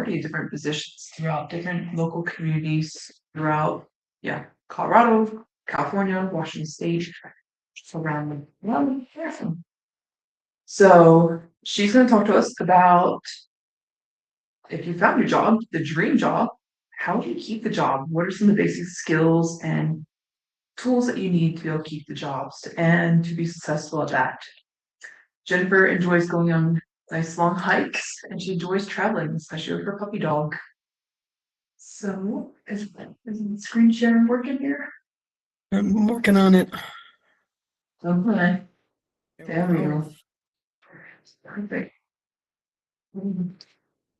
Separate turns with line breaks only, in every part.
variety of different positions throughout different local communities throughout, Colorado, California, Washington State, around the world. So she's going to talk to us about if you found your job, the dream job, how do you keep the job? What are some of the basic skills and tools that you need to be able to keep the jobs and to be successful at that? Jennifer enjoys going on nice long hikes and she enjoys traveling, especially with her puppy dog. So is the screen sharing working here?
I'm working on it.
Okay. There we go. Perfect.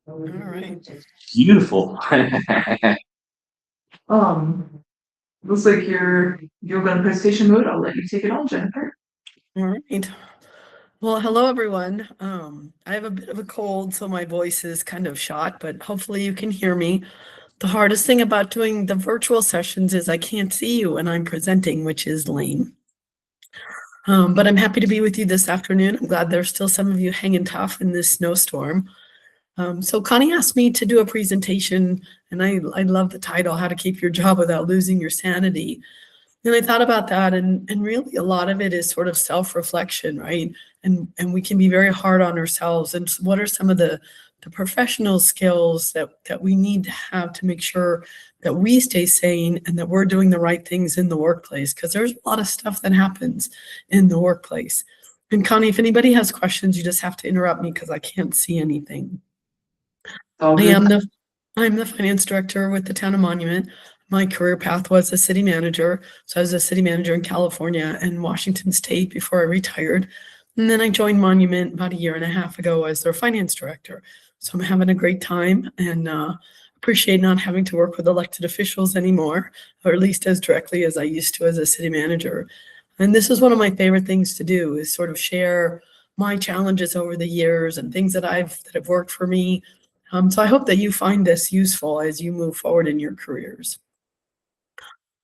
All right.
Beautiful.
Looks like you're going to presentation mode. I'll let you take it on, Jennifer.
All right. Well, hello, everyone. I have a bit of a cold, so my voice is kind of shot, but hopefully you can hear me. The hardest thing about doing the virtual sessions is I can't see you when I'm presenting, which is lame. But I'm happy to be with you this afternoon. I'm glad there's still some of you hanging tough in this snowstorm. So Connie asked me to do a presentation, and I love the title, How to Keep Your Job Without Losing Your Sanity. And I thought about that, and really a lot of it is sort of self-reflection, right? And we can be very hard on ourselves. And what are some of the professional skills that we need to have to make sure that we stay sane and that we're doing the right things in the workplace? Because there's a lot of stuff that happens in the workplace. And Connie, if anybody has questions, you just have to interrupt me because I can't see anything. I'm the finance director with the town of Monument. My career path was a city manager. So I was a city manager in California and Washington State before I retired. And then I joined Monument about 1.5 years ago as their finance director. So I'm having a great time and appreciate not having to work with elected officials anymore, or at least as directly as I used to as a city manager. And this is one of my favorite things to do, is sort of share my challenges over the years and things that have worked for me. So I hope that you find this useful as you move forward in your careers.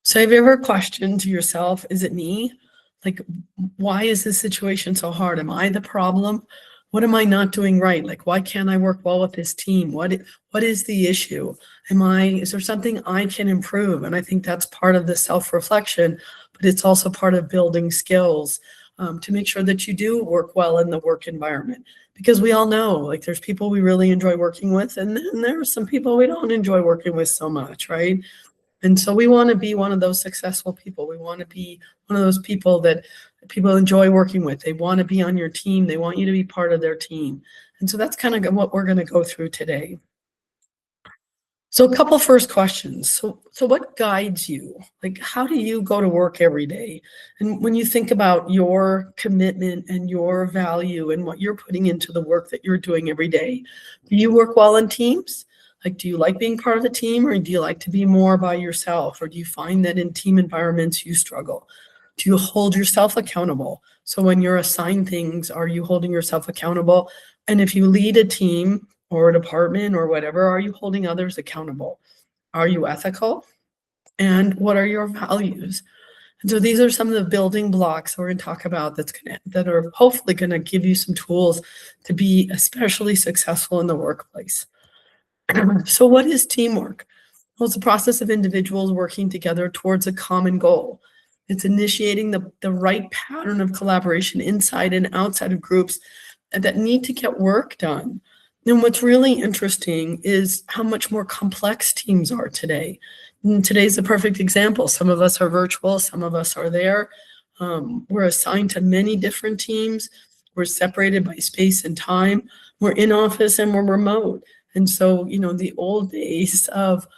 So have you ever questioned to yourself, is it me? Like, why is this situation so hard? Am I the problem? What am I not doing right? Like, why can't I work well with this team? What is the issue? Is there something I can improve? And I think that's part of the self-reflection, but it's also part of building skills to make sure that you do work well in the work environment. Because we all know, like, there's people we really enjoy working with, and then there are some people we don't enjoy working with so much, right? And so we want to be one of those successful people. We want to be one of those people that people enjoy working with. They want to be on your team. They want you to be part of their team. And so that's kind of what we're going to go through today. So a couple first questions. So what guides you? Like, how do you go to work every day? And when you think about your commitment and your value and what you're putting into the work that you're doing every day, do you work well in teams? Like, do you like being part of the team, or do you like to be more by yourself? Or do you find that in team environments you struggle? Do you hold yourself accountable? So when you're assigned things, are you holding yourself accountable? And if you lead a team or a department or whatever, are you holding others accountable? Are you ethical? And what are your values? And so these are some of the building blocks we're going to talk about that are hopefully going to give you some tools to be especially successful in the workplace. So what is teamwork? Well, it's a process of individuals working together towards a common goal. It's initiating the right pattern of collaboration inside and outside of groups that need to get work done. And what's really interesting is how much more complex teams are today. And today's a perfect example. Some of us are virtual, some of us are there. We're assigned to many different teams. We're separated by space and time. We're in office and we're remote. And so, the old days of,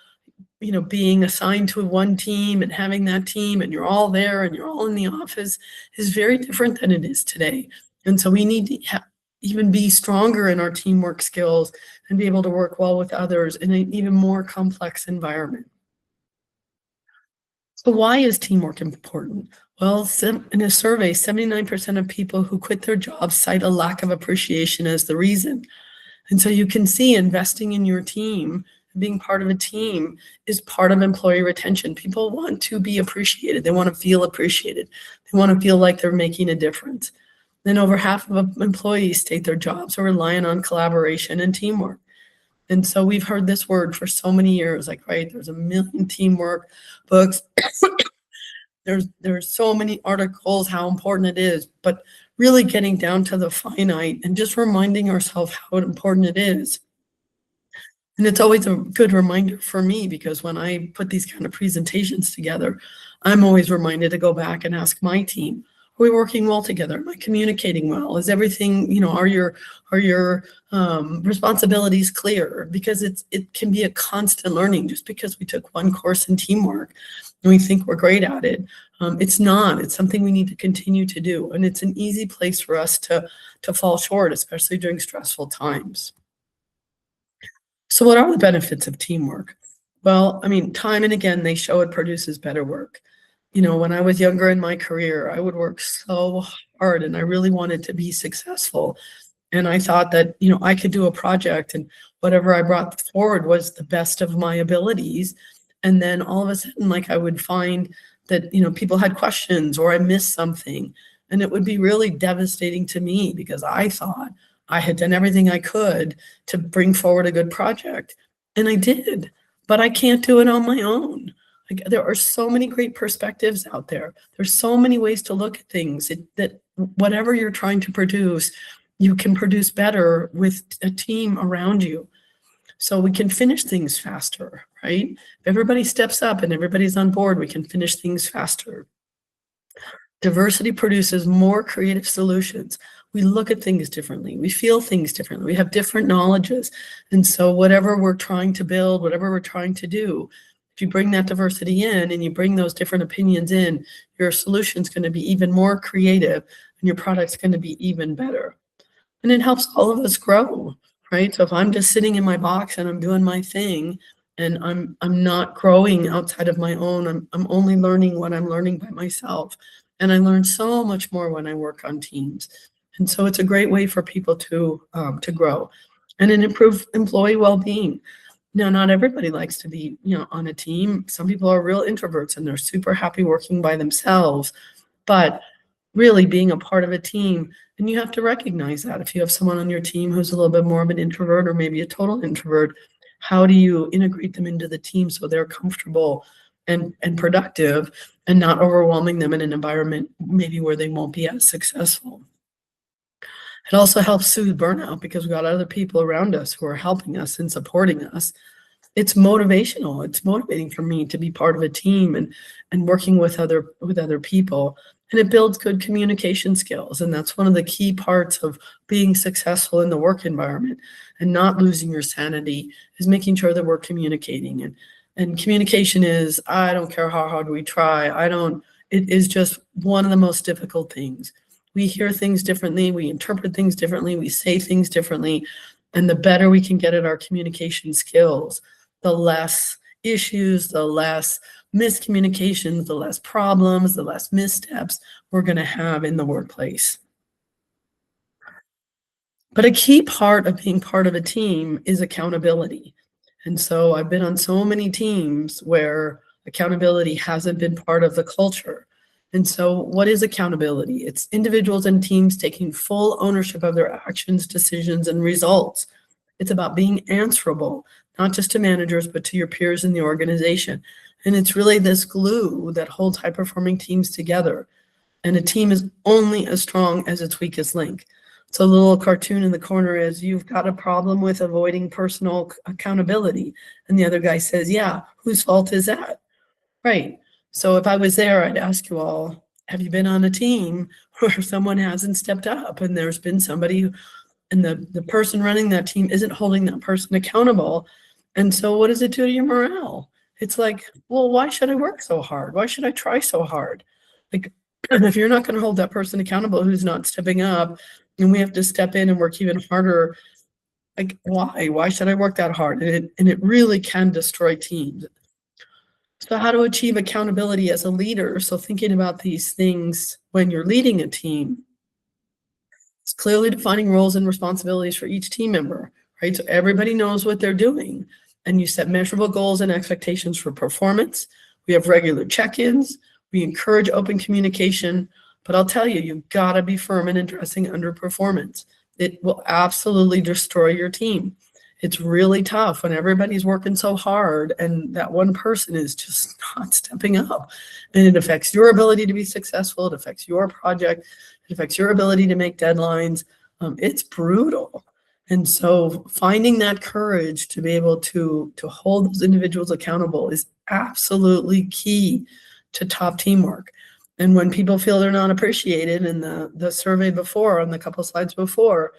being assigned to one team and having that team and you're all there and you're all in the office is very different than it is today. And so we need to even be stronger in our teamwork skills and be able to work well with others in an even more complex environment. So why is teamwork important? Well, in a survey, 79% of people who quit their jobs cite a lack of appreciation as the reason. And so you can see investing in your team, being part of a team, is part of employee retention. People want to be appreciated. They want to feel appreciated. They want to feel like they're making a difference. Then over half of employees state their jobs are relying on collaboration and teamwork. And so we've heard this word for so many years, like, right, there's a million teamwork books. There's so many articles, how important it is, but really getting down to the finite and just reminding ourselves how important it is. And it's always a good reminder for me, because when I put these kind of presentations together, I'm always reminded to go back and ask my team, are we working well together? Am I communicating well? Is everything, are your responsibilities clear? Because it can be a constant learning. Just because we took one course in teamwork and we think we're great at it, it's not. It's something we need to continue to do. And it's an easy place for us to fall short, especially during stressful times. So what are the benefits of teamwork? Well, I mean, time and again, they show it produces better work. When I was younger in my career, I would work so hard and I really wanted to be successful. And I thought that, I could do a project and whatever I brought forward was the best of my abilities. And then all of a sudden, like, I would find that, people had questions or I missed something. And it would be really devastating to me, because I thought I had done everything I could to bring forward a good project. And I did, but I can't do it on my own. Like, there are so many great perspectives out there. There's so many ways to look at things that whatever you're trying to produce, you can produce better with a team around you. So we can finish things faster, right? If everybody steps up and everybody's on board, we can finish things faster. Diversity produces more creative solutions. We look at things differently. We feel things differently. We have different knowledges. And so whatever we're trying to build, whatever we're trying to do, if you bring that diversity in and you bring those different opinions in, your solution's going to be even more creative and your product's going to be even better. And it helps all of us grow, right? So if I'm just sitting in my box and I'm doing my thing and I'm not growing outside of my own, I'm only learning what I'm learning by myself. And I learn so much more when I work on teams. And so it's a great way for people to grow, and it improves employee well-being. Now, not everybody likes to be, on a team. Some people are real introverts and they're super happy working by themselves, but really being a part of a team, and you have to recognize that if you have someone on your team who's a little bit more of an introvert or maybe a total introvert, how do you integrate them into the team so they're comfortable and productive and not overwhelming them in an environment maybe where they won't be as successful? It also helps soothe burnout, because we've got other people around us who are helping us and supporting us. It's motivational. It's motivating for me to be part of a team and working with other people. And it builds good communication skills. And that's one of the key parts of being successful in the work environment and not losing your sanity, is making sure that we're communicating. And communication is, I don't care how hard we try. It is just one of the most difficult things. We hear things differently, we interpret things differently, we say things differently, and the better we can get at our communication skills, the less issues, the less miscommunications, the less problems, the less missteps we're going to have in the workplace. But a key part of being part of a team is accountability. And so I've been on so many teams where accountability hasn't been part of the culture. And so what is accountability? It's individuals and teams taking full ownership of their actions, decisions, and results. It's about being answerable, not just to managers, but to your peers in the organization. And it's really this glue that holds high-performing teams together. And a team is only as strong as its weakest link. So the little cartoon in the corner is, you've got a problem with avoiding personal accountability. And the other guy says, yeah, whose fault is that? Right. So if I was there, I'd ask you all, have you been on a team where someone hasn't stepped up and there's been somebody and the person running that team isn't holding that person accountable? And so what does it do to your morale? It's like, well, why should I work so hard? Why should I try so hard? Like, if you're not going to hold that person accountable who's not stepping up, and we have to step in and work even harder, like, why should I work that hard? And it really can destroy teams. So how to achieve accountability as a leader? So thinking about these things when you're leading a team, it's clearly defining roles and responsibilities for each team member, right? So everybody knows what they're doing, and you set measurable goals and expectations for performance. We have regular check-ins. We encourage open communication, but I'll tell you, you've got to be firm in addressing underperformance. It will absolutely destroy your team. It's really tough when everybody's working so hard and that one person is just not stepping up. And it affects your ability to be successful. It affects your project. It affects your ability to make deadlines. It's brutal. And so finding that courage to be able to hold those individuals accountable is absolutely key to top teamwork. And when people feel they're not appreciated in the survey before, on the couple slides before,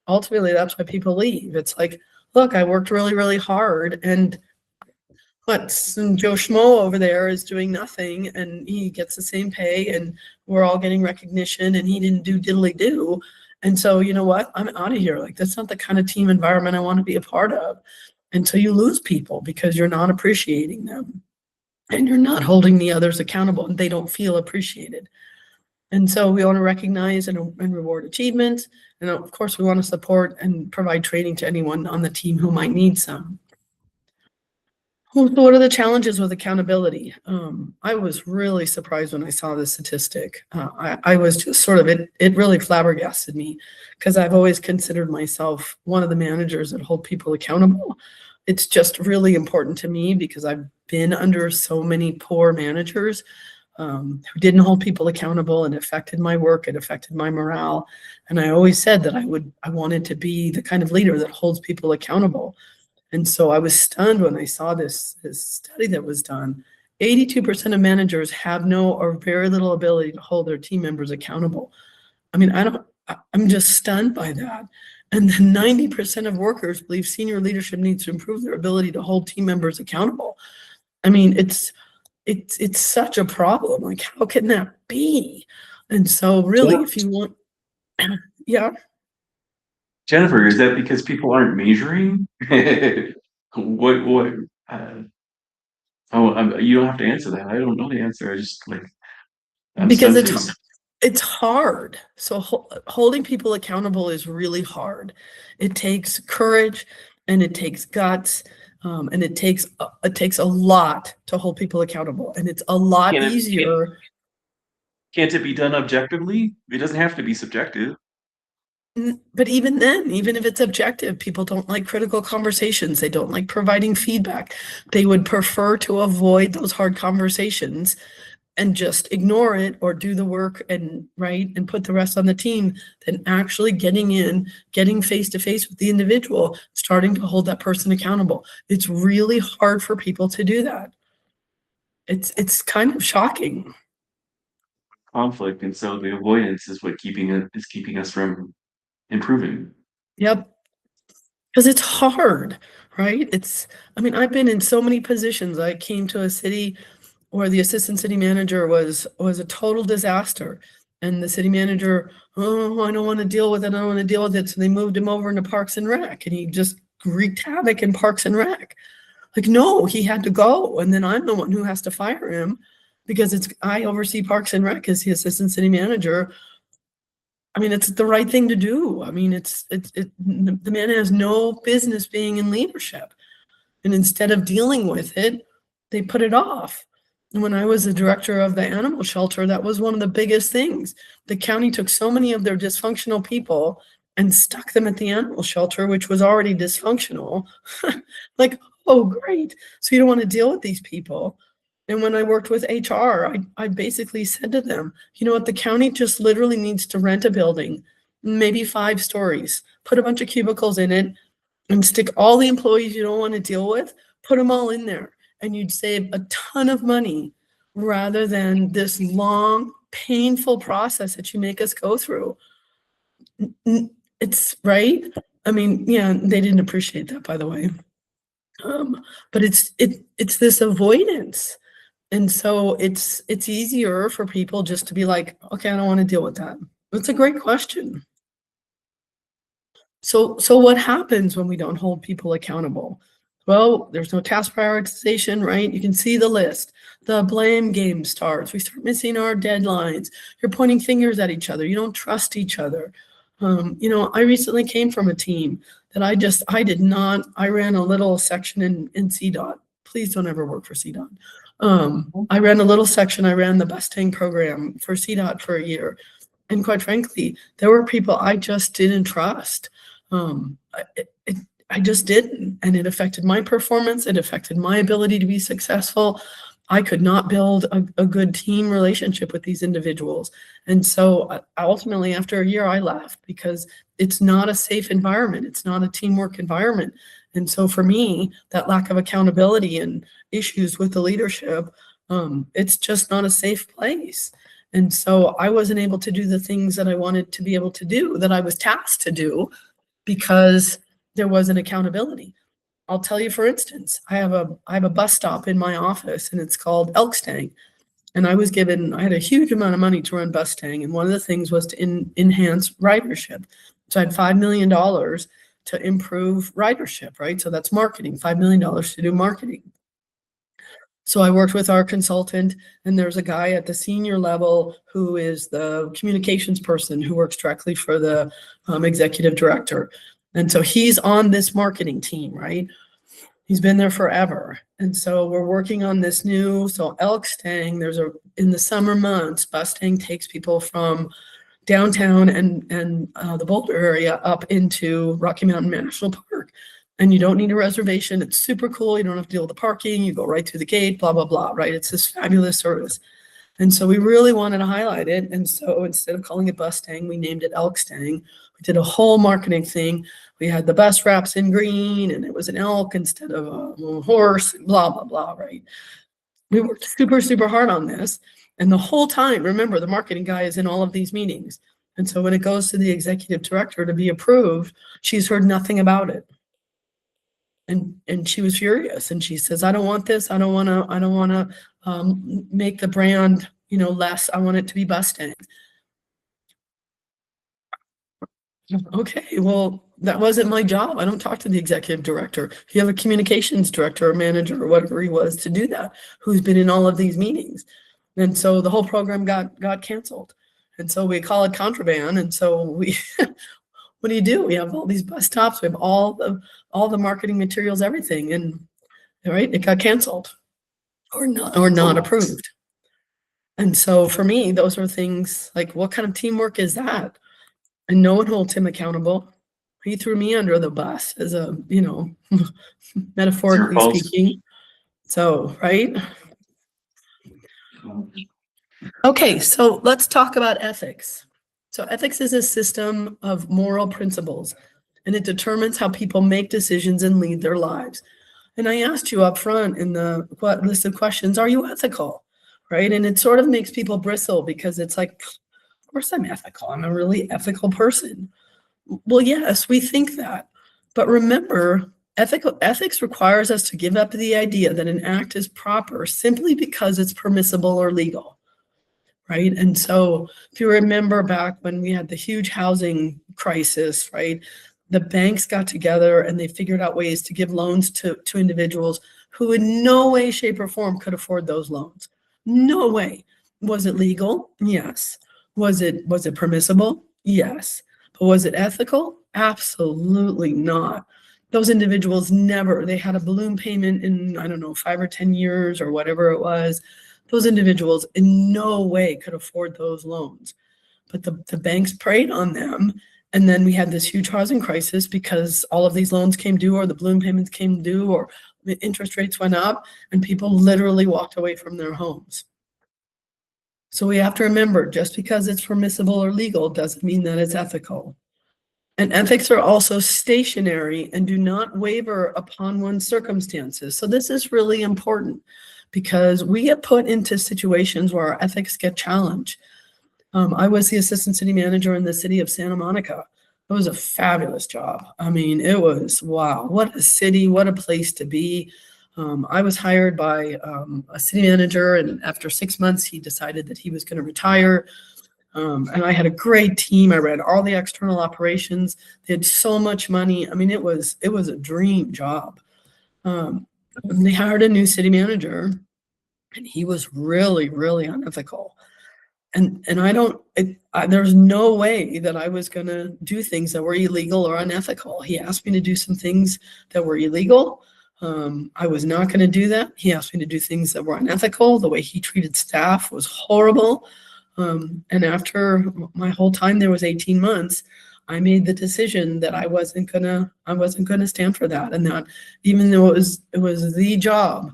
ultimately that's why people leave. It's like, look, I worked really, really hard, and Joe Schmo over there is doing nothing, and he gets the same pay, and we're all getting recognition, and he didn't do diddly do. And so, you know what? I'm out of here. Like, that's not the kind of team environment I want to be a part of. And so you lose people because you're not appreciating them, and you're not holding the others accountable, and they don't feel appreciated. And so we want to recognize and reward achievement. And of course, we want to support and provide training to anyone on the team who might need some. So what are the challenges with accountability? I was really surprised when I saw this statistic. I was just sort of, it really flabbergasted me, because I've always considered myself one of the managers that hold people accountable. It's just really important to me because I've been under so many poor managers who didn't hold people accountable, and affected my work, it affected my morale. And I always said that I wanted to be the kind of leader that holds people accountable. And so I was stunned when I saw this study that was done. 82% of managers have no or very little ability to hold their team members accountable. I mean, I'm just stunned by that. And then 90% of workers believe senior leadership needs to improve their ability to hold team members accountable. I mean, it's such a problem. Like, how can that be? And so really, if you want, yeah.
Jennifer, is that because people aren't measuring? What, you don't have to answer that. I don't know the answer. I just like,
because it's hard. So holding people accountable is really hard. It takes courage, and it takes guts, and it takes a lot to hold people accountable, and it's a lot easier.
Can't it be done objectively? It doesn't have to be subjective.
But even then, even if it's objective, people don't like critical conversations. They don't like providing feedback. They would prefer to avoid those hard conversations and just ignore it, or do the work and put the rest on the team, than actually getting face to face with the individual, starting to hold that person accountable. It's really hard for people to do that. It's kind of shocking.
Conflict, and so the avoidance is what keeping us from improving.
Yep. Because it's hard, right? I mean, I've been in so many positions. I came to a city where the assistant city manager was a total disaster. And the city manager, oh, I don't want to deal with it. I don't want to deal with it. So they moved him over into Parks and Rec, and he just wreaked havoc in Parks and Rec. Like, no, he had to go. And then I'm the one who has to fire him, because I oversee Parks and Rec as the assistant city manager. I mean, it's the right thing to do. I mean, the man has no business being in leadership. And instead of dealing with it, they put it off. And when I was the director of the animal shelter, that was one of the biggest things. The county took so many of their dysfunctional people and stuck them at the animal shelter, which was already dysfunctional. Like, oh, great. So you don't want to deal with these people. And when I worked with HR, I basically said to them, you know what, the county just literally needs to rent a building, maybe 5 stories, put a bunch of cubicles in it, and stick all the employees you don't want to deal with, put them all in there. And you'd save a ton of money, rather than this long, painful process that you make us go through. It's right. I mean, yeah, they didn't appreciate that, by the way. But it's this avoidance. And so it's easier for people just to be like, okay, I don't want to deal with that. That's a great question. So what happens when we don't hold people accountable? Well, there's no task prioritization, right? You can see the list. The blame game starts. We start missing our deadlines. You're pointing fingers at each other. You don't trust each other. I recently came from a team that I ran a little section in CDOT. Please don't ever work for CDOT. I ran a little section. I ran the busting program for CDOT for a year. And quite frankly, there were people I just didn't trust. I I just didn't. And it affected my performance. It affected my ability to be successful. I could not build a good team relationship with these individuals. And so ultimately, after a year, I left because it's not a safe environment. It's not a teamwork environment. And so for me, that lack of accountability and issues with the leadership, it's just not a safe place. And so I wasn't able to do the things that I wanted to be able to do, that I was tasked to do, because there wasn't accountability. I'll tell you, for instance, I have a bus stop in my office, and it's called Elkstang. And I had a huge amount of money to run Bustang. And one of the things was to enhance ridership. So I had $5 million to improve ridership, right? So that's marketing, $5 million to do marketing. So I worked with our consultant, and there's a guy at the senior level who is the communications person who works directly for the executive director. And so he's on this marketing team, right? He's been there forever. And so we're working on this so Elkstang, in the summer months, Bustang takes people from downtown and the Boulder area up into Rocky Mountain National Park. And you don't need a reservation. It's super cool. You don't have to deal with the parking. You go right through the gate, blah, blah, blah, right? It's this fabulous service. And so we really wanted to highlight it. And so instead of calling it Bustang, we named it Elkstang. We did a whole marketing thing. We had the bus wraps in green, and it was an elk instead of a horse, blah, blah, blah, right? We worked super, super hard on this. And the whole time, remember, the marketing guy is in all of these meetings. And so when it goes to the executive director to be approved, she's heard nothing about it. And she was furious, and she says, I don't want this. I don't want to make the brand, less. I want it to be Bustang. Okay, well, that wasn't my job. I don't talk to the executive director. You have a communications director or manager or whatever he was to do that, who's been in all of these meetings. And so the whole program got canceled. And so we call it contraband. And so we, what do? We have all these bus stops. We have all the marketing materials, everything. And right, it got canceled or not approved. And so for me, those are things like, what kind of teamwork is that? And no one holds him accountable. He threw me under the bus as a, metaphorically speaking. So, right? Okay, so let's talk about ethics. So ethics is a system of moral principles, and it determines how people make decisions and lead their lives. And I asked you up front in the list of questions, are you ethical? Right? And it sort of makes people bristle, because it's like, of course I'm ethical. I'm a really ethical person. Well, yes, we think that. But remember, ethics requires us to give up the idea that an act is proper simply because it's permissible or legal. Right? And so if you remember back when we had the huge housing crisis, right, the banks got together and they figured out ways to give loans to individuals who in no way, shape, or form could afford those loans. No way. Was it legal? Yes. Was it permissible? Yes. But was it ethical? Absolutely not. Those individuals they had a balloon payment in, 5 or 10 years or whatever it was. Those individuals in no way could afford those loans. But the banks preyed on them. And then we had this huge housing crisis because all of these loans came due, or the balloon payments came due, or the interest rates went up, and people literally walked away from their homes. So we have to remember, just because it's permissible or legal doesn't mean that it's ethical. And ethics are also stationary and do not waver upon one's circumstances. So this is really important, because we get put into situations where our ethics get challenged. I was the assistant city manager in the city of Santa Monica. It was a fabulous job. I mean, it was, wow, what a city, what a place to be. I was hired by a city manager, and after 6 months, he decided that he was going to retire. And I had a great team. I ran all the external operations. They had so much money. I mean, it was a dream job. They hired a new city manager, and he was really, really unethical. And there's no way that I was going to do things that were illegal or unethical. He asked me to do some things that were illegal. I was not going to do that. He asked me to do things that were unethical. The way he treated staff was horrible. And after my whole time there was 18 months, I made the decision that I wasn't gonna stand for that, and that even though it was the job,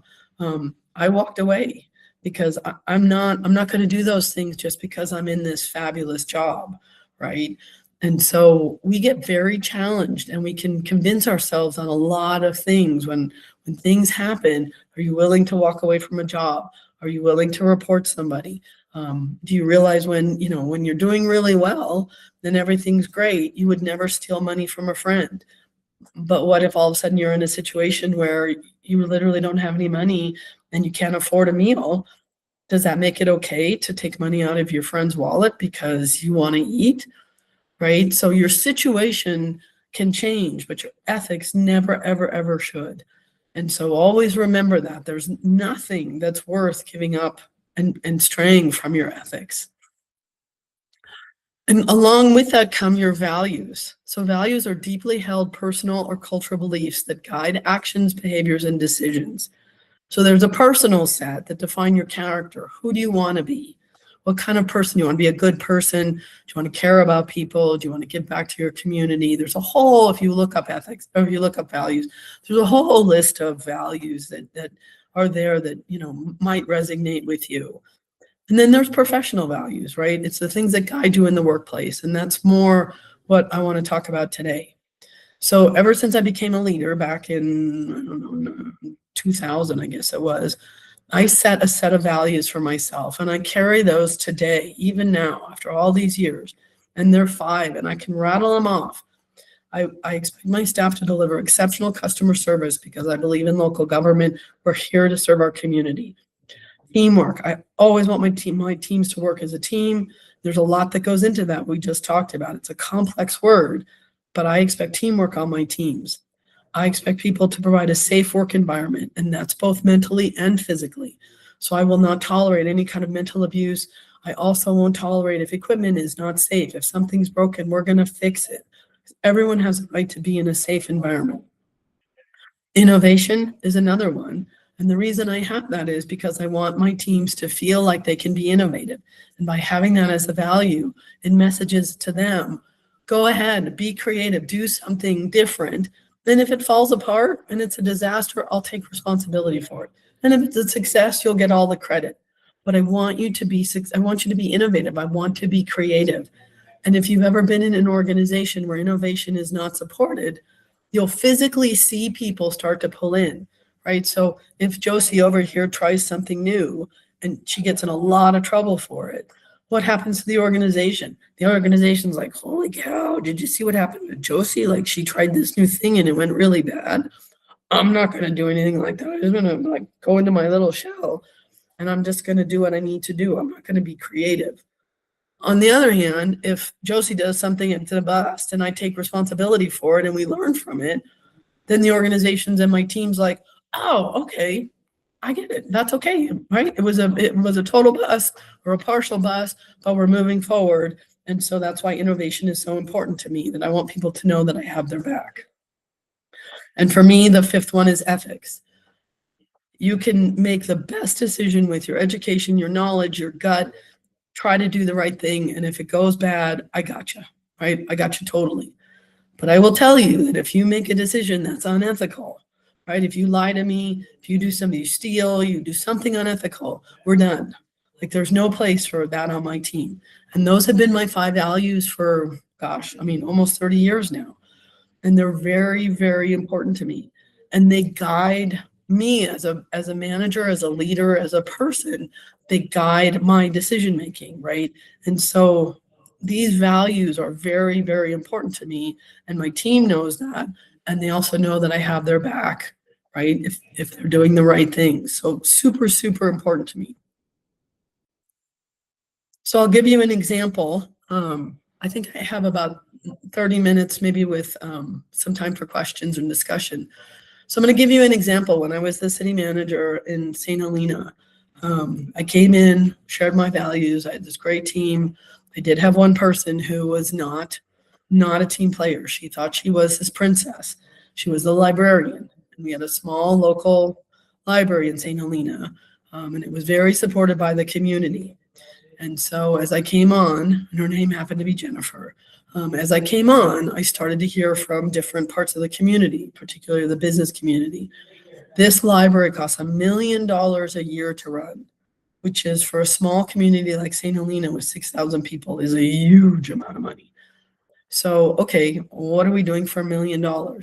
I walked away because I'm not gonna do those things just because I'm in this fabulous job, right? And so we get very challenged, and we can convince ourselves on a lot of things when things happen. Are you willing to walk away from a job? Are you willing to report somebody? Do you realize when you're doing really well, then everything's great. You would never steal money from a friend. But what if all of a sudden you're in a situation where you literally don't have any money and you can't afford a meal? Does that make it okay to take money out of your friend's wallet because you want to eat? Right? So your situation can change, but your ethics never, ever, ever should. And so always remember that there's nothing that's worth giving up and straying from your ethics. And along with that come your values. So values are deeply held personal or cultural beliefs that guide actions, behaviors, and decisions. So there's a personal set that define your character. Who do you want to be? What kind of person do you want to be? A good person? Do you want to care about people? Do you want to give back to your community? There's a whole, if you look up ethics, or if you look up values, there's a whole list of values that are there that, might resonate with you. And then there's professional values, right? It's the things that guide you in the workplace. And that's more what I want to talk about today. So ever since I became a leader back in, I don't know, 2000, I guess it was, I set a set of values for myself, and I carry those today, even now, after all these years. And they're 5, and I can rattle them off. I expect my staff to deliver exceptional customer service because I believe in local government. We're here to serve our community. Teamwork. I always want my teams to work as a team. There's a lot that goes into that we just talked about. It's a complex word, but I expect teamwork on my teams. I expect people to provide a safe work environment, and that's both mentally and physically. So I will not tolerate any kind of mental abuse. I also won't tolerate if equipment is not safe. If something's broken, we're going to fix it. Everyone has a right to be in a safe environment. Innovation is another one. And the reason I have that is because I want my teams to feel like they can be innovative. And by having that as a value, it messages to them, go ahead, be creative, do something different. Then if it falls apart and it's a disaster, I'll take responsibility for it. And if it's a success, you'll get all the credit. But I want you to be innovative. I want to be creative. And if you've ever been in an organization where innovation is not supported, you'll physically see people start to pull in, right? So if Josie over here tries something new and she gets in a lot of trouble for it, what happens to the organization? The organization's like, holy cow, did you see what happened to Josie? Like, she tried this new thing and it went really bad. I'm not going to do anything like that. I'm just going to go into my little shell and I'm just going to do what I need to do. I'm not going to be creative. On the other hand, if Josie does something and it's a bust and I take responsibility for it and we learn from it, then the organizations and my team's like, oh, okay, I get it. That's okay, right? It was a total bust or a partial bust, but we're moving forward. And so that's why innovation is so important to me, that I want people to know that I have their back. And for me, the 5th one is ethics. You can make the best decision with your education, your knowledge, your gut, try to do the right thing. And if it goes bad, I got you, right? I got you totally. But I will tell you that if you make a decision that's unethical, right? If you lie to me, if you do something, you steal, you do something unethical, we're done. Like, there's no place for that on my team. And those have been my 5 values for, almost 30 years now. And they're very, very important to me. And they guide me as a manager, as a leader, as a person. They guide my decision making, right? And so these values are very, very important to me. And my team knows that. And they also know that I have their back, right? If they're doing the right things. So super, super important to me. So I'll give you an example. I think I have about 30 minutes, maybe with some time for questions and discussion. So I'm going to give you an example. When I was the city manager in St. Helena, I came in, shared my values. I had this great team. I did have one person who was not a team player. She thought she was this princess. She was the librarian. And we had a small local library in St. Helena. And it was very supported by the community. And so as I came on, and her name happened to be Jennifer, as I came on, I started to hear from different parts of the community, particularly the business community. This library costs $1 million a year to run, which is for a small community like St. Helena with 6,000 people is a huge amount of money. So, okay, what are we doing for $1 million?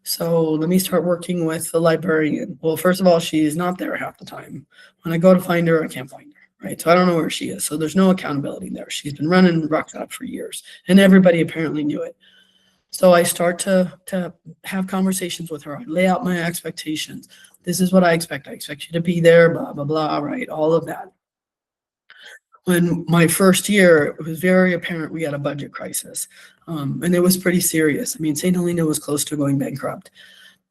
So let me start working with the librarian. Well, first of all, she's not there half the time. When I go to find her, I can't find her, right? So I don't know where she is. So there's no accountability there. She's been running Rockshop for years, and everybody apparently knew it. So I start to have conversations with her. I lay out my expectations. This is what I expect. I expect you to be there, blah, blah, blah, right? All of that. When my first year, it was very apparent we had a budget crisis. And it was pretty serious. I mean, St. Helena was close to going bankrupt.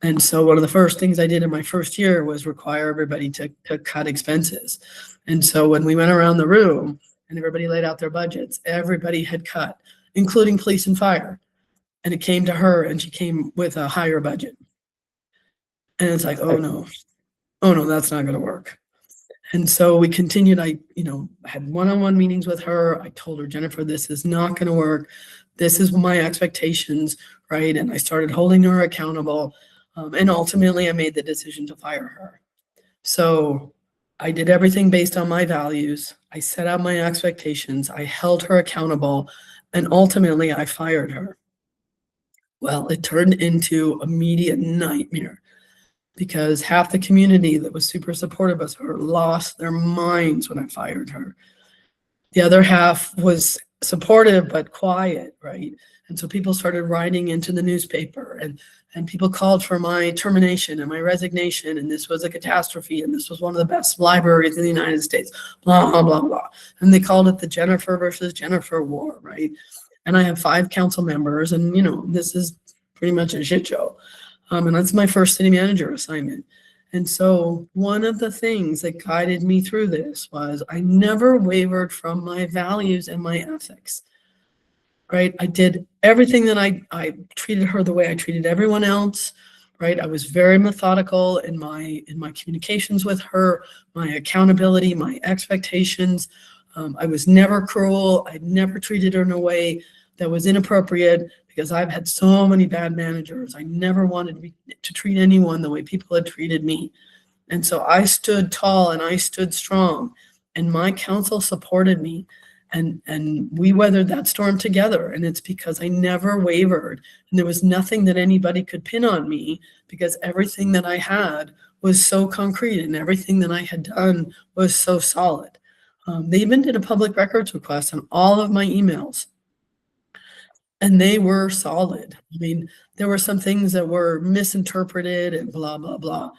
And so one of the first things I did in my first year was require everybody to cut expenses. And so when we went around the room and everybody laid out their budgets, everybody had cut, including police and fire. And it came to her and she came with a higher budget. And it's like, oh no, that's not going to work. And so we continued. I had one-on-one meetings with her. I told her, Jennifer, this is not going to work. This is my expectations, right? And I started holding her accountable. And ultimately, I made the decision to fire her. So I did everything based on my values. I set out my expectations. I held her accountable. And ultimately, I fired her. Well, it turned into a media nightmare because half the community that was super supportive of her lost their minds when I fired her. The other half was supportive but quiet, right? And so people started writing into the newspaper and people called for my termination and my resignation, and this was a catastrophe, and this was one of the best libraries in the United States, blah, blah, blah, blah. And they called it the Jennifer versus Jennifer war, right? And I have 5 council members, and this is pretty much a shit show. And that's my first city manager assignment. And so one of the things that guided me through this was I never wavered from my values and my ethics, right? I did everything that I treated her the way I treated everyone else, right? I was very methodical in my communications with her, my accountability, my expectations. I was never cruel. I never treated her in a way that was inappropriate because I've had so many bad managers. I never wanted to treat anyone the way people had treated me. And so I stood tall and I stood strong, and my council supported me, and we weathered that storm together. And it's because I never wavered, and there was nothing that anybody could pin on me because everything that I had was so concrete and everything that I had done was so solid. They even did a public records request on all of my emails. And they were solid. I mean, there were some things that were misinterpreted and blah, blah, blah,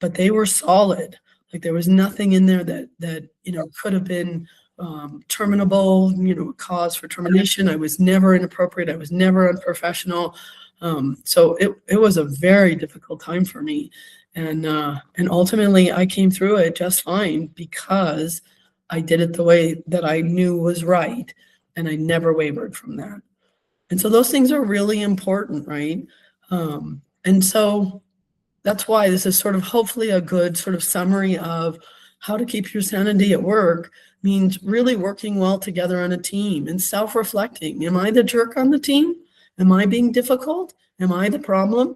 but they were solid. Like there was nothing in there that could have been terminable, cause for termination. I was never inappropriate. I was never unprofessional. So it was a very difficult time for me. And ultimately I came through it just fine because I did it the way that I knew was right. And I never wavered from that. And so those things are really important, right? And so that's why this is sort of hopefully a good sort of summary of how to keep your sanity at work means really working well together on a team and self-reflecting. Am I the jerk on the team? Am I being difficult? Am I the problem?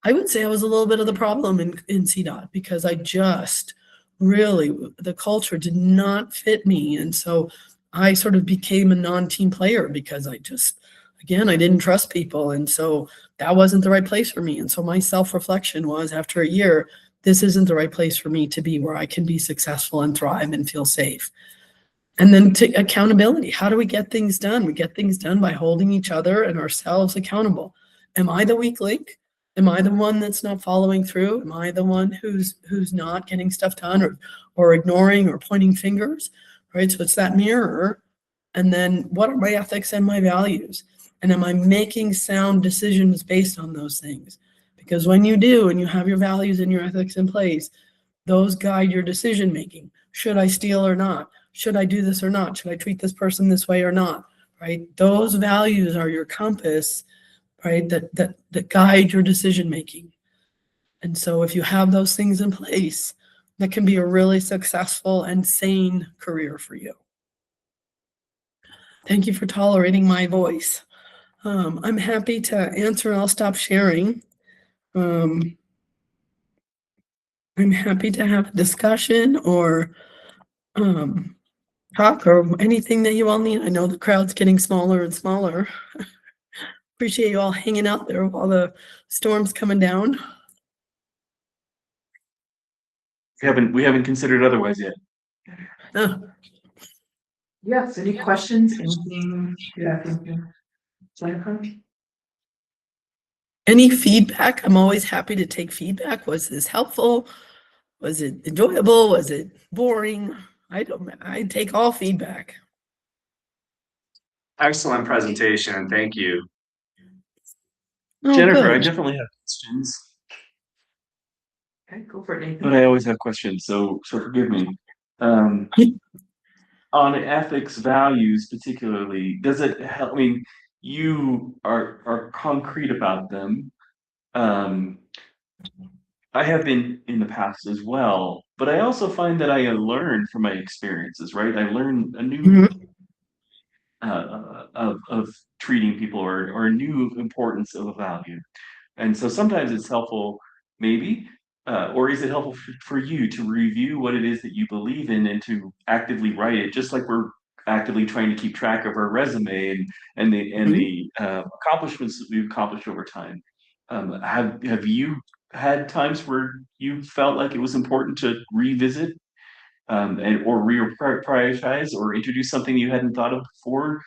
I would say I was a little bit of the problem in CDOT because I just really, the culture did not fit me. And so I sort of became a non-team player because I didn't trust people. And so that wasn't the right place for me. And so my self-reflection was, after a year, this isn't the right place for me to be where I can be successful and thrive and feel safe. And then to accountability. How do we get things done? We get things done by holding each other and ourselves accountable. Am I the weak link? Am I the one that's not following through? Am I the one who's not getting stuff done or ignoring or pointing fingers, right? So it's that mirror. And then what are my ethics and my values? And am I making sound decisions based on those things? Because when you do, and you have your values and your ethics in place, those guide your decision making. Should I steal or not? Should I do this or not? Should I treat this person this way or not? Right? Those values are your compass, right? That guide your decision making. And so if you have those things in place, that can be a really successful and sane career for you. Thank you for tolerating my voice. I'm happy to answer. I'll stop sharing. I'm happy to have a discussion or talk or anything that you all need. I know the crowd's getting smaller and smaller. Appreciate you all hanging out there while the storm's coming down.
We haven't considered otherwise yet.
Oh,
Yes, any questions, anything? Yeah, thank you. Jennifer?
any feedback? I'm always happy to take feedback. Was this helpful? Was it enjoyable? Was it boring? I take all feedback.
Excellent presentation. Thank you.
Oh,
Jennifer, I
good.
definitely have questions,
Okay, go for it, Nathan.
but I always have questions, so forgive me. On ethics values particularly, does it help? I mean, you are concrete about them. I have been in the past as well, but I also find that I learn from my experiences, right? I learn a new
Mhm.
of treating people or a new importance of a value. And so sometimes it's helpful, maybe, or is it helpful for you to review what it is that you believe in and to actively write it, just like we're actively trying to keep track of our resume and the accomplishments that we've accomplished over time. Have you had times where you felt like it was important to revisit and or reprioritize or introduce something you hadn't thought of before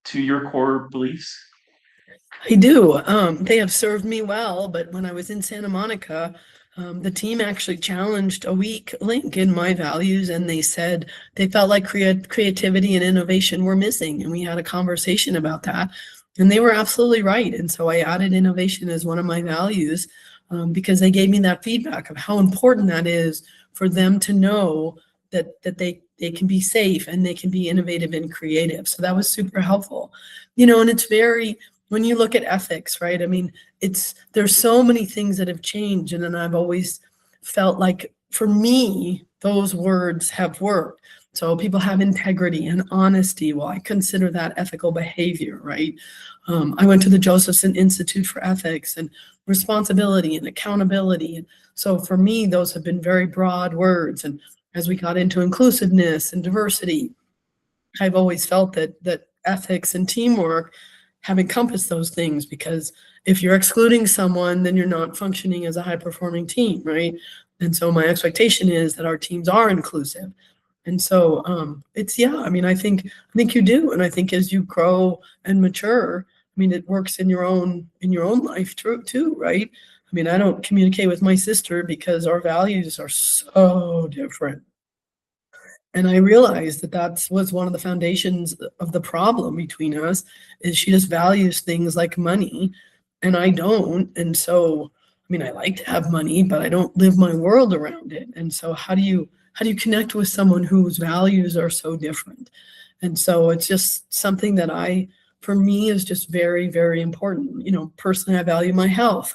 to your core beliefs?
I do. They have served me well, but when I was in Santa Monica, the team actually challenged a weak link in my values, and they said they felt like creativity and innovation were missing, and we had a conversation about that, and they were absolutely right. And so I added innovation as one of my values because they gave me that feedback of how important that is for them to know that they can be safe and they can be innovative and creative. So that was super helpful, and it's very, when you look at ethics, right? I mean, there's so many things that have changed. And then I've always felt like for me, those words have worked. So people have integrity and honesty. Well, I consider that ethical behavior, right? I went to the Josephson Institute for Ethics and responsibility and accountability. And so for me, those have been very broad words. And as we got into inclusiveness and diversity, I've always felt that ethics and teamwork have encompassed those things, because if you're excluding someone, then you're not functioning as a high performing team, right? And so my expectation is that our teams are inclusive. And so I mean, I think you do. And I think as you grow and mature, I mean, it works in your own life too, right? I mean, I don't communicate with my sister because our values are so different. And I realized that was one of the foundations of the problem between us, is she just values things like money and I don't. And so, I mean, I like to have money, but I don't live my world around it. And so how do you connect with someone whose values are so different? And so it's just something that for me is just very, very important. Personally, I value my health.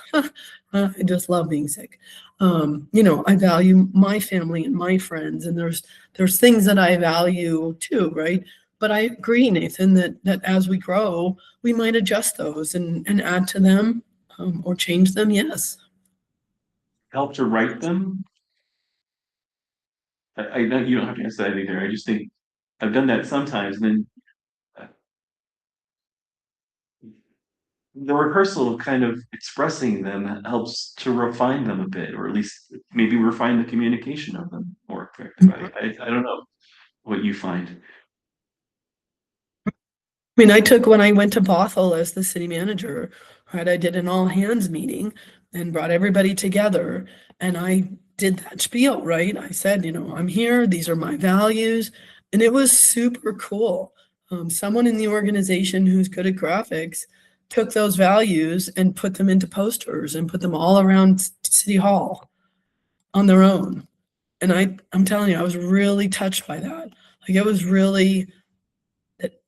I just love being sick. I value my family and my friends, and there's things that I value too, right? But I agree, Nathan, that as we grow, we might adjust those and add to them or change them. Yes.
Help to write them? I know you don't have to answer that either. I just think I've done that sometimes, and then the rehearsal of kind of expressing them helps to refine them a bit, or at least maybe refine the communication of them more effective. I don't know what you find.
I mean, when I went to Bothell as the city manager, right, I did an all hands meeting and brought everybody together, and I did that spiel, right? I said, I'm here, these are my values, and it was super cool. Someone in the organization who's good at graphics took those values and put them into posters and put them all around City Hall on their own. And I'm telling you, I was really touched by that. Like, it was really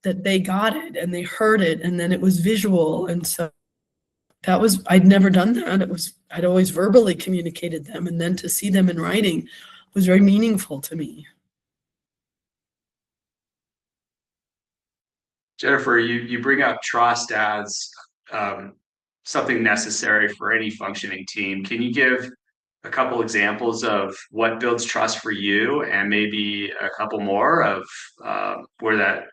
that they got it and they heard it, and then it was visual. And so I'd never done that. I'd always verbally communicated them, and then to see them in writing was very meaningful to me.
Jennifer, you bring up trust as something necessary for any functioning team. Can you give a couple examples of what builds trust for you, and maybe a couple more of where that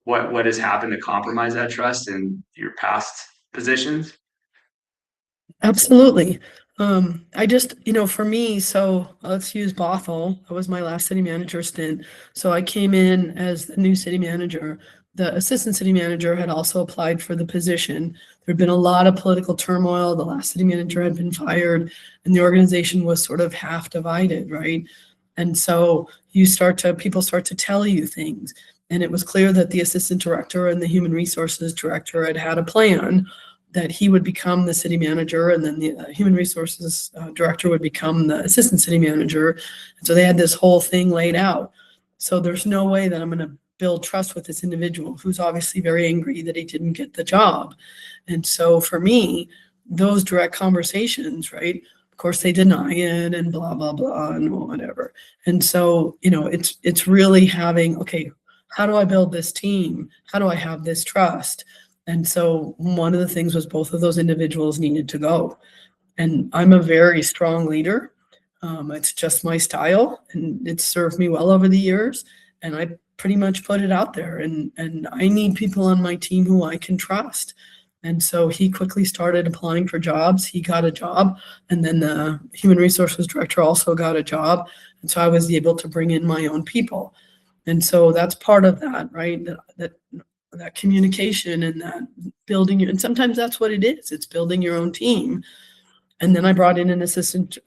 what has happened to compromise that trust in your past positions?
Absolutely. I just, for me, so let's use Bothell. That was my last city manager stint. So I came in as the new city manager. The assistant city manager had also applied for the position. There'd been a lot of political turmoil. The last city manager had been fired, and the organization was sort of half divided, right? And so people start to tell you things. And it was clear that the assistant director and the human resources director had a plan that he would become the city manager, and then the human resources director would become the assistant city manager. And so they had this whole thing laid out. So there's no way that I'm going to build trust with this individual who's obviously very angry that he didn't get the job. And so for me, those direct conversations, right? Of course, they deny it and blah, blah, blah, and whatever. And so, it's really having, okay, how do I build this team? How do I have this trust? And so one of the things was both of those individuals needed to go. And I'm a very strong leader. It's just my style, and it's served me well over the years. And I pretty much put it out there. And I need people on my team who I can trust. And so he quickly started applying for jobs. He got a job, and then the human resources director also got a job. And so I was able to bring in my own people. And so that's part of that, right? That communication and that building, and sometimes that's what it is. It's building your own team. And then I brought in an assistant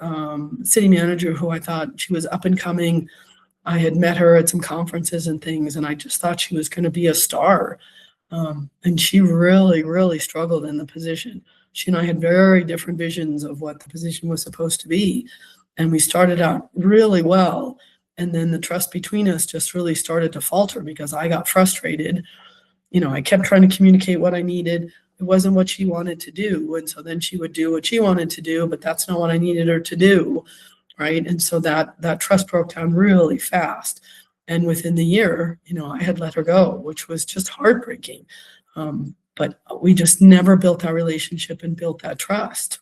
city manager who I thought she was up and coming. I had met her at some conferences and things, and I just thought she was going to be a star. And she really, really struggled in the position. She and I had very different visions of what the position was supposed to be. And we started out really well. And then the trust between us just really started to falter because I got frustrated. I kept trying to communicate what I needed. It wasn't what she wanted to do. And so then she would do what she wanted to do, but that's not what I needed her to do. Right. And so that trust broke down really fast. And within the year, I had let her go, which was just heartbreaking. But we just never built that relationship and built that trust.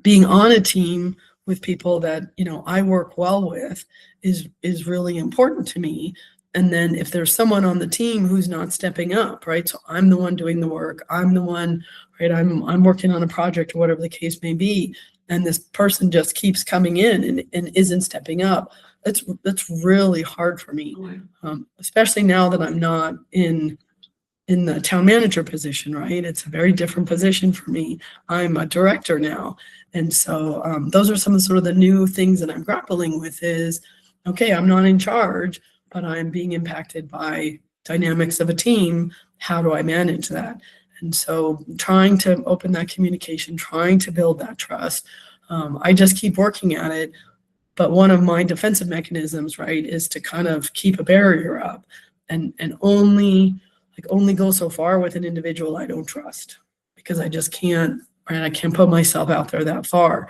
Being on a team with people that, I work well with is really important to me. And then if there's someone on the team who's not stepping up, right? So I'm the one doing the work. I'm the one, right? I'm working on a project or whatever the case may be. And this person just keeps coming in and isn't stepping up. That's really hard for me, especially now that I'm not in the town manager position, right? It's a very different position for me. I'm a director now. And so those are some of the new things that I'm grappling with is, okay, I'm not in charge, but I'm being impacted by dynamics of a team. How do I manage that? And so trying to open that communication, trying to build that trust. I just keep working at it. But one of my defensive mechanisms, right, is to kind of keep a barrier up and only go so far with an individual I don't trust, because I just can't, right? I can't put myself out there that far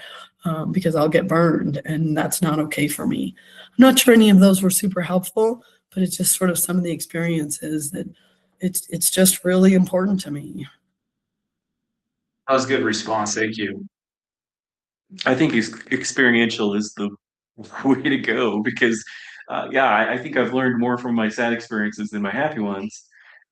because I'll get burned, and that's not okay for me. I'm not sure any of those were super helpful, but it's just sort of some of the experiences that it's just really important to me.
That was a good response. Thank you.
I think experiential is the way to go because, I think I've learned more from my sad experiences than my happy ones,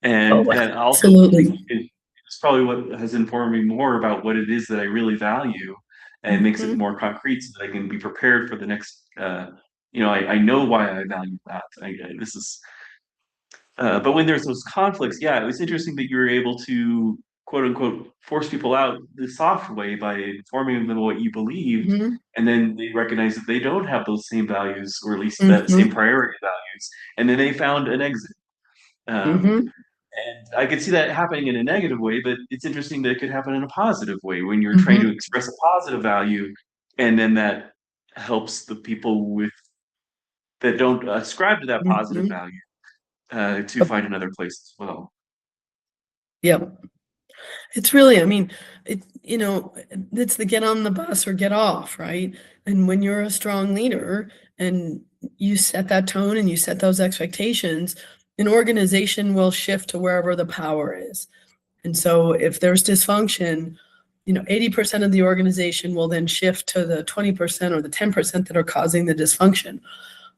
and that also
Absolutely.
it's probably what has informed me more about what it is that I really value, and makes it more concrete so that I can be prepared for the next. I know why I value that. This is But when there's those conflicts, it was interesting that you were able to quote unquote force people out the soft way by informing them of what you believed,
Mm-hmm.
and then they recognize that they don't have those same values, or at least that
Mm-hmm.
same priority values, and then they found an exit.
Mm-hmm.
And I could see that happening in a negative way, but it's interesting that it could happen in a positive way when you're trying to express a positive value, and then that helps the people that don't ascribe to that positive value to find another place as well.
Yep. It's really, I mean, it's the get on the bus or get off, right? And when you're a strong leader and you set that tone and you set those expectations, an organization will shift to wherever the power is. And so if there's dysfunction, 80% of the organization will then shift to the 20% or the 10% that are causing the dysfunction.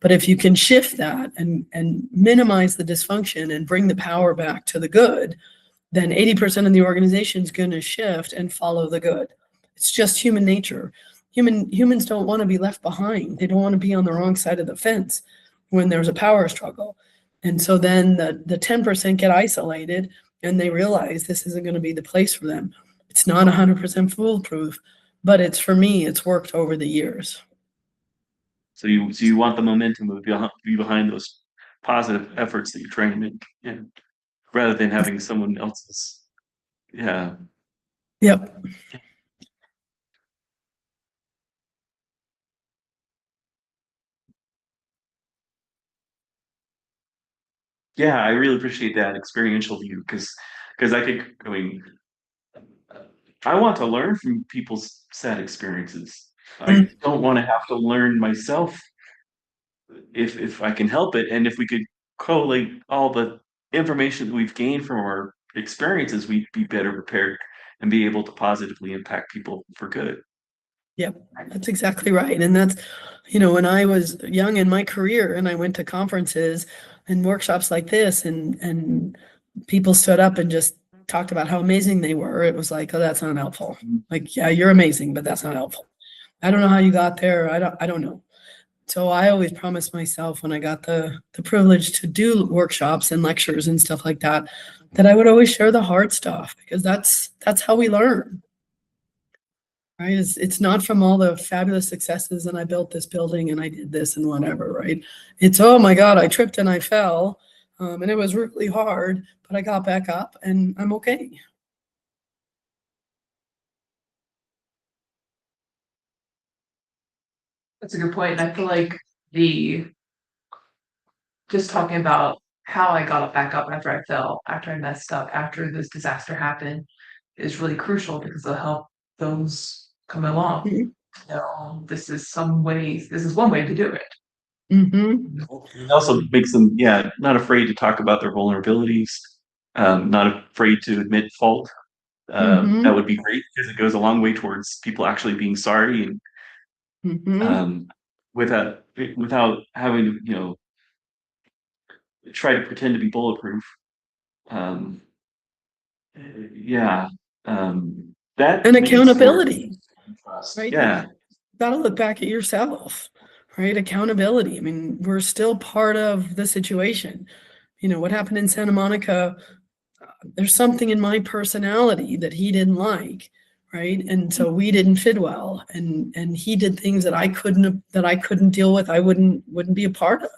But if you can shift that and minimize the dysfunction and bring the power back to the good, then 80% of the organization is going to shift and follow the good. It's just human nature. Humans don't want to be left behind. They don't want to be on the wrong side of the fence when there's a power struggle. And so then the 10% get isolated and they realize this isn't going to be the place for them. It's not 100% foolproof, but for me, it's worked over the years.
So you want the momentum to be behind those positive efforts that you're trying to make, rather than having someone else's. Yeah.
Yep.
Yeah, I really appreciate that experiential view because I want to learn from people's sad experiences. I don't want to have to learn myself if I can help it. And if we could collate all the information that we've gained from our experiences, we'd be better prepared and be able to positively impact people for good.
Yep, that's exactly right. And that's, when I was young in my career and I went to conferences and workshops like this and people stood up and just talked about how amazing they were, it was like, oh, that's not helpful. Like, yeah, you're amazing, but that's not helpful. I don't know how you got there. I don't know. So I always promised myself when I got the privilege to do workshops and lectures and stuff like that, that I would always share the hard stuff because that's how we learn. Right? It's not from all the fabulous successes and I built this building and I did this and whatever, right? It's, oh my God, I tripped and I fell and it was really hard, but I got back up and I'm okay.
That's a good point. And I feel like just talking about how I got back up after I fell, after I messed up, after this disaster happened is really crucial because it'll help those come along.
Mm-hmm.
This is one way to do it.
Mm-hmm.
It also makes them, not afraid to talk about their vulnerabilities, not afraid to admit fault.
Mm-hmm.
That would be great because it goes a long way towards people actually being sorry and
Mm-hmm.
without having to, try to pretend to be bulletproof. Yeah. That
And
leads towards
accountability,
trust.
right?
Yeah.
You gotta look back at yourself, right? Accountability. I mean, we're still part of the situation. What happened in Santa Monica, there's something in my personality that he didn't like, right? And so we didn't fit well. And he did things that I couldn't deal with, I wouldn't be a part of.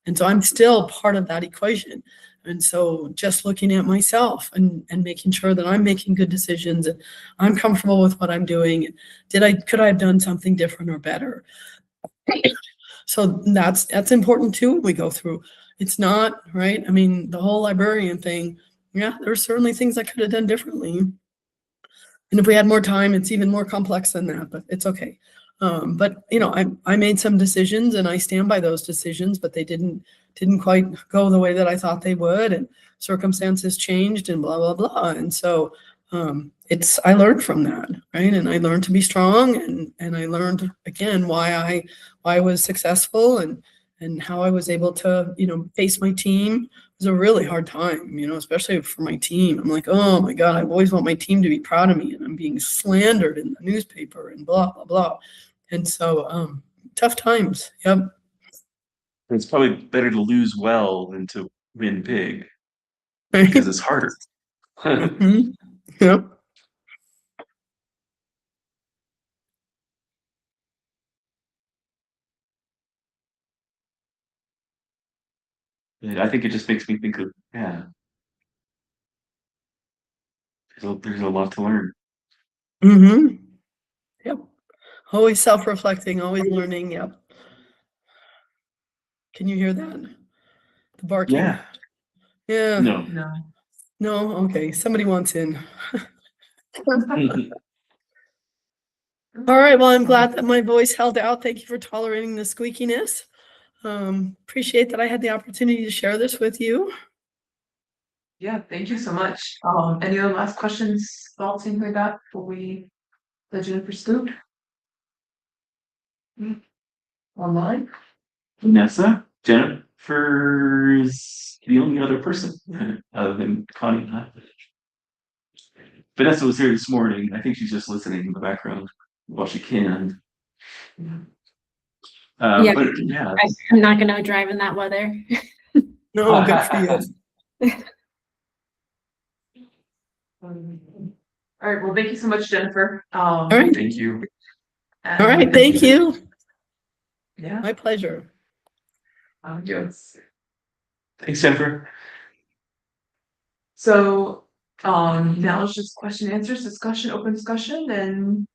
And so I'm still part of that equation. And so just looking at myself and making sure that I'm making good decisions and I'm comfortable with what I'm doing. Could I have done something different or better? So that's important too when we go through. It's not, right? I mean, the whole librarian thing, yeah, there's certainly things I could have done differently. And if we had more time, it's even more complex than that, but it's okay. But I made some decisions and I stand by those decisions, but they didn't quite go the way that I thought they would, and circumstances changed and blah, blah, blah. And so I learned from that, right? And I learned to be strong and I learned again why I was successful and how I was able to, face my team. It was a really hard time, especially for my team. I'm like, oh my God, I always want my team to be proud of me and I'm being slandered in the newspaper and blah, blah, blah. And so tough times. Yep.
It's probably better to lose well than to win big
Right.
because it's harder.
Mhm. Yep.
I think it just makes me think of, there's a lot to learn.
Mm-hmm. Yep. Always self-reflecting, always learning. Yep. Can you hear that? The barking?
Yeah.
Yeah.
No.
No? Okay. Somebody wants in. All right. Well, I'm glad that my voice held out. Thank you for tolerating the squeakiness. Appreciate that I had the opportunity to share this with you.
Yeah, thank you so much. Any other last questions, thoughts, anything like that before we let Jennifer scoot? Online?
Vanessa, Jennifer's the only other person other than Connie and I. Vanessa was here this morning. I think she's just listening in the background while she can.
Yeah.
But yeah,
I'm not gonna drive in that weather.
No, good for you.
All right, well, thank you so much, Jennifer.
All right.
thank you.
All right. Thank you.
Yeah.
My pleasure.
Yes.
Thanks, Jennifer.
So, now it's just question answers, discussion, open discussion, and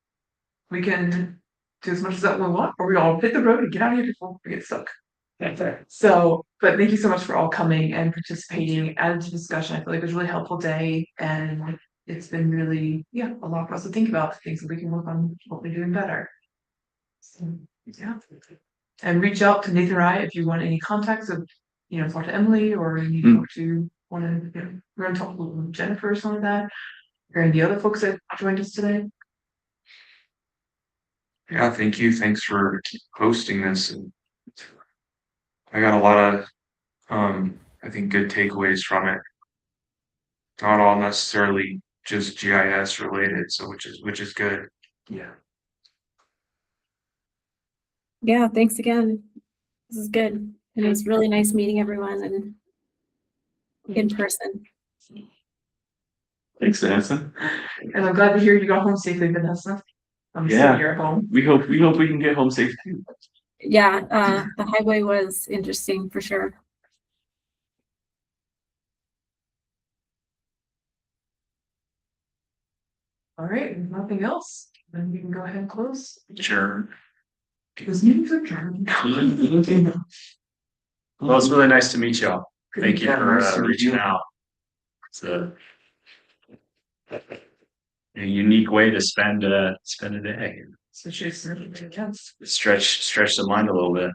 we can do as much as that we want, or we all hit the road and get out of here before we get stuck. So, but thank you so much for all coming and participating, adding to discussion. I feel like it was a really helpful day, and it's been really, yeah, a lot for us to think about, things that we can work on, hopefully doing better. So, yeah. And reach out to Nathan Rye if you want any contacts of, talk to Emily, or you need to talk to one of, we're gonna talk with Jennifer or something like that, or any of the other folks that joined us today.
Yeah, thank you. Thanks for hosting this. I got a lot of, I think, good takeaways from it. Not all necessarily just GIS related, so which is good.
Yeah.
Yeah, thanks again. This is good. It was really nice meeting everyone and in person.
Thanks, Vanessa.
And I'm glad to hear you got home safely, Vanessa. I'm
Yeah.
sorry you're at home.
We hope we can get home safe too.
Yeah, the highway was interesting for sure.
All right, if nothing else, then we can go ahead and close.
Sure.
Because meetings are adjourned.
Well, it's really nice to meet y'all. Thank you
Yeah,
for
nice to meet
reaching
you.
out. It's a unique way to spend a day.
So she's, yes.
Stretch the mind a little bit.